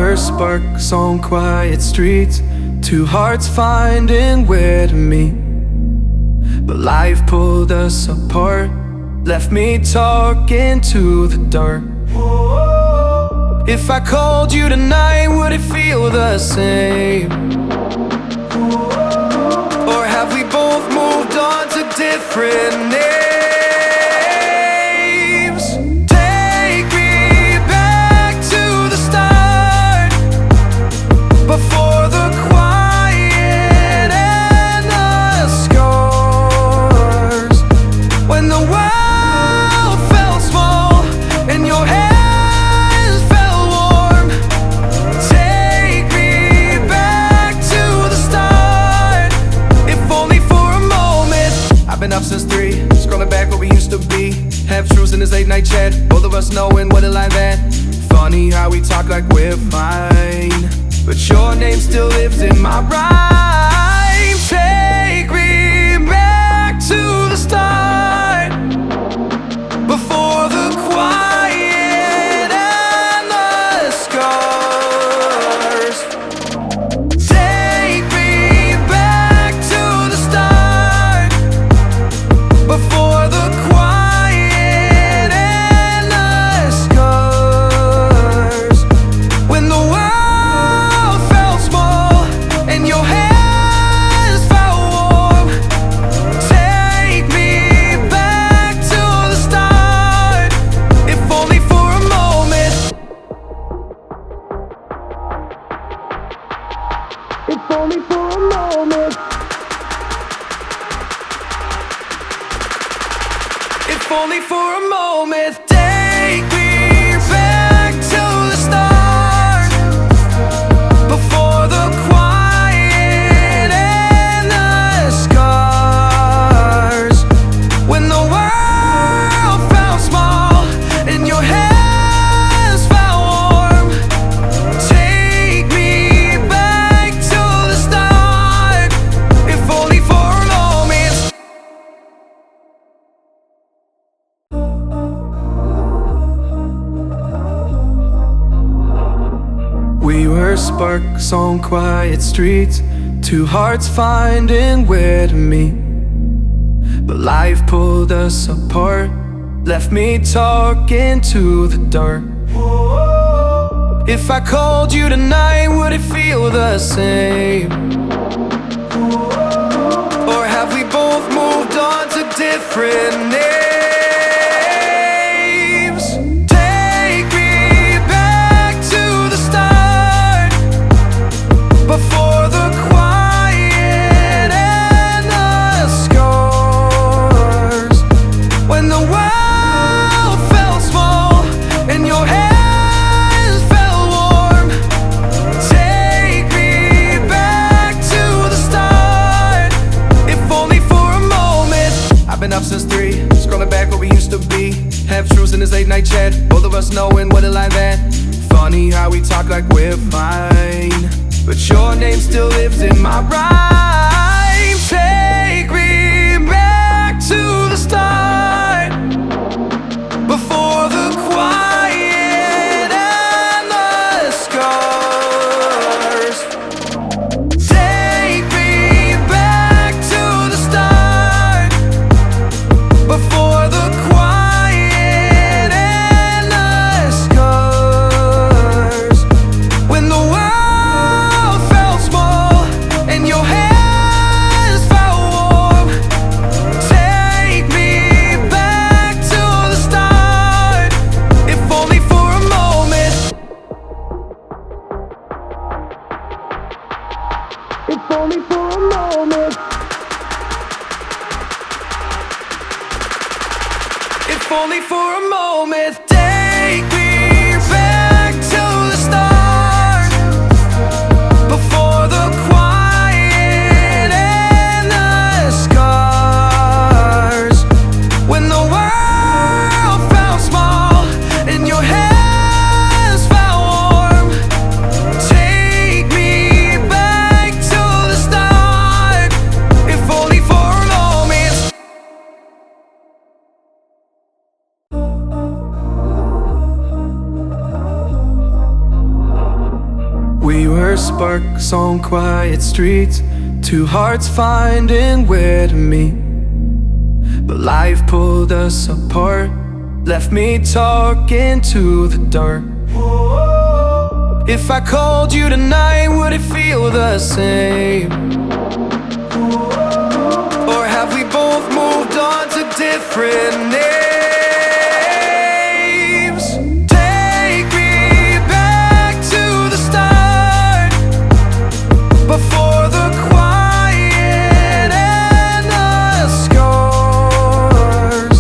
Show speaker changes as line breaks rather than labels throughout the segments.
were sparks on quiet streets, two hearts finding where to meet. But life pulled us apart, left me talking to the dark. If I called you tonight, would it feel the same? Or have we both moved on to different names? Take me back to the start, before the quiet and the scars, when the world felt small and your hands felt warm. Take me back to the start, if only for a moment. I've been up since 3, scrolling back where we used to be. Half truths in this late night chat, both of us knowing what it like that. Funny how we talk like we're fine, but your name still lives in my rhyme. Take me back to the start, before the quiet and the scars. Take me back to the start, before the quiet and the scars, when the world felt small and your hands felt warm. Take me back to the start, if only for a moment. If only for a moment. If only for a moment. Take me back to the start, before the quiet and the scars, when the world felt small and your hands felt warm. Take me back to the start, if only for a moment. We were sparks on quiet streets, two hearts finding where to meet. But life pulled us apart, left me talking to the dark. If I called you tonight, would it feel the same? Or have we both moved on to different names? Take me back to the start, before the quiet and the scars, when the world felt small and your hands felt warm. Take me back to the start, if only for a moment. I've been up since 3, scrolling back where we used to be. Half truths in this late night chat, both of us knowing what it like that. Funny how we talk like we're fine, but your name still lives in my rhyme. Take me back to the start, before the quiet and the scars. Take me back to the start, before the quiet and the scars, when the world felt small and your hands felt warm. Take me back to the start, if only for a moment. If only for a moment. If only for a moment. Take me back to the start, before the quiet and the scars, when the world felt small and your hands felt warm. Take me back to the start, if only for a moment. We were sparks on quiet streets, two hearts finding where to meet. But life pulled us apart, left me talking to the dark. If I called you tonight, would it feel the same? Or have we both moved on to different names? Take me back to the start, before the quiet and the scars.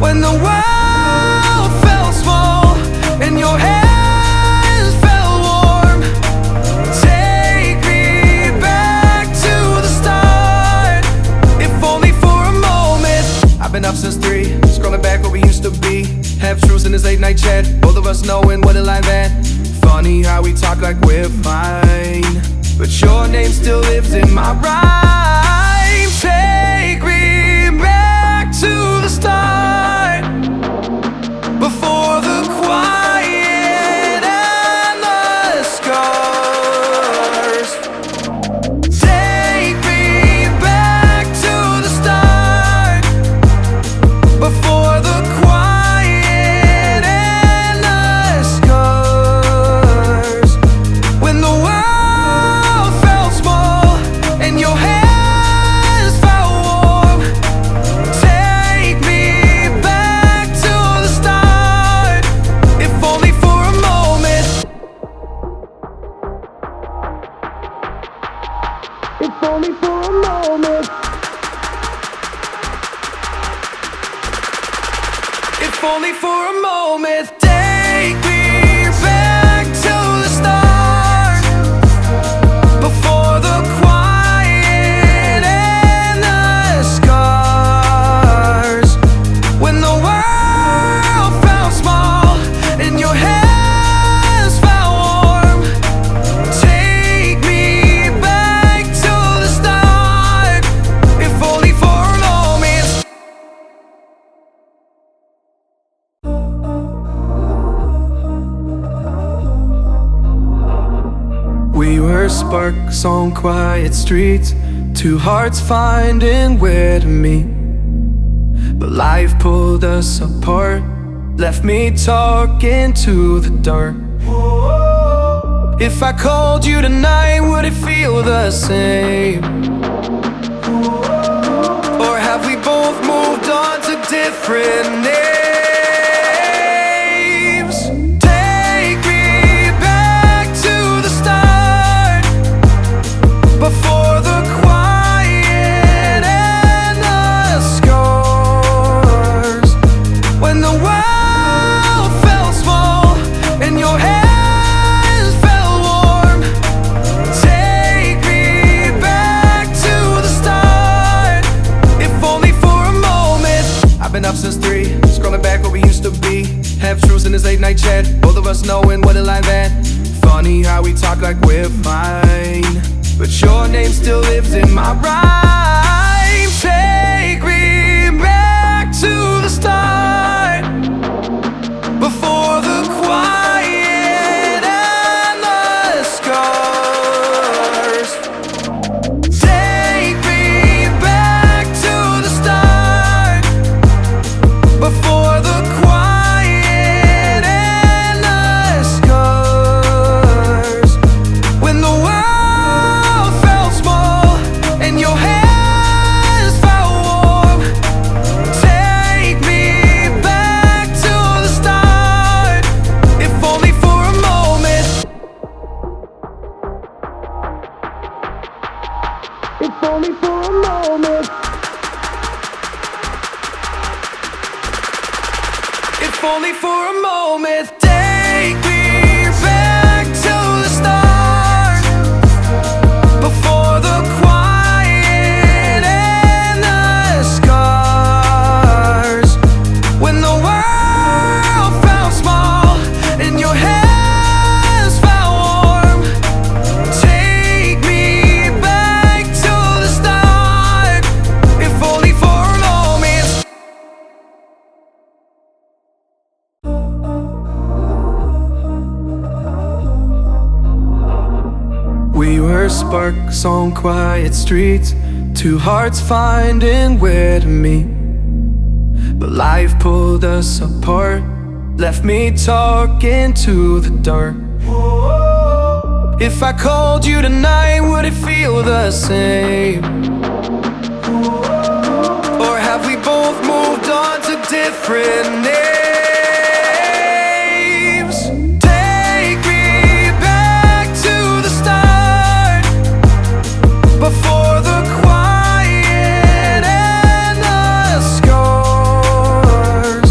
When the world felt small and your hands felt warm. Take me back to the start, if only for a moment. I've been up since 3, scrolling back where we used to be. Half truths in this late night chat, both of us knowing what it like that. Funny how we talk like we're fine, but your name still lives in my rhyme. Take me back to the start, before the quiet and the scars. Take me back to the start, before the quiet and the scars. When the world felt small and your hands felt warm. Take me back to the start, if only for a moment. If only for a moment. If only for a moment. Take me back to the start, before the quiet and the scars. When the world felt small and your hands felt warm. Take me back to the start, if only for a moment. We were sparks on quiet streets, two hearts finding where to meet. But life pulled us apart, left me talking to the dark. If I called you tonight, would it feel the same? Or have we both moved on to different names? Take me back to the start, before the quiet and the scars. When the world felt small and your hands felt warm. Take me back to the start, if only for a moment. I've been up since 3, scrolling back where we used to be. Half truths in this late night chat, both of us knowing what it like that. Funny how we talk like we're fine, but your name still lives in my rhyme. Take me back to the start, before the quiet and the scars. Take me back to the start, before the quiet and the scars. When the world felt small and your hands felt warm. Take me back to the start, if only for a moment. If only for a moment. If only for a moment. Take me back to the start, before the quiet and the scars. When the world felt small and your hands felt warm. Take me back to the start, if only for a moment. first sparks on quiet streets, two hearts finding where to meet. But life pulled us apart, left me talking to the dark. If I called you tonight, would it feel the same? Or have we both moved on to different names? Take me back to the start, before the quiet and the scars.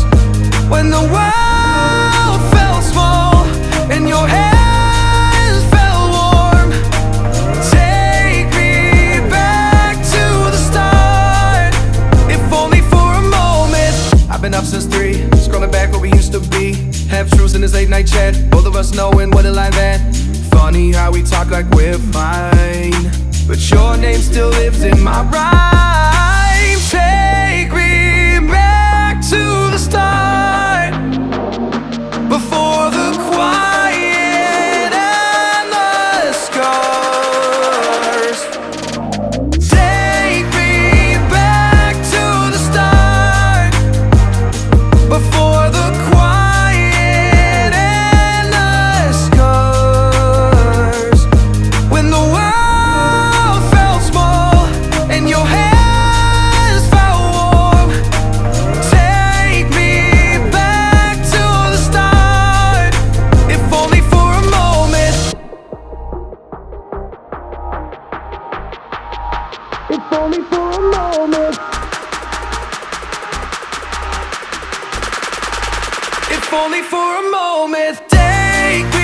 When the world felt small and your hands felt warm. Take me back to the start, if only for a moment. I've been up since 3, scrolling back where we used to be. Half truths in this late night chat, both of us knowing what it like that. Funny how we talk like we're fine, but your name still lives in my rhyme. Take me back to the start, before the quiet and the scars. Take me back to the start, before the quiet and the scars. When the world felt small and your hands felt warm. Take me back to the start, if only for a moment. If only for a moment. If only for a moment. Take me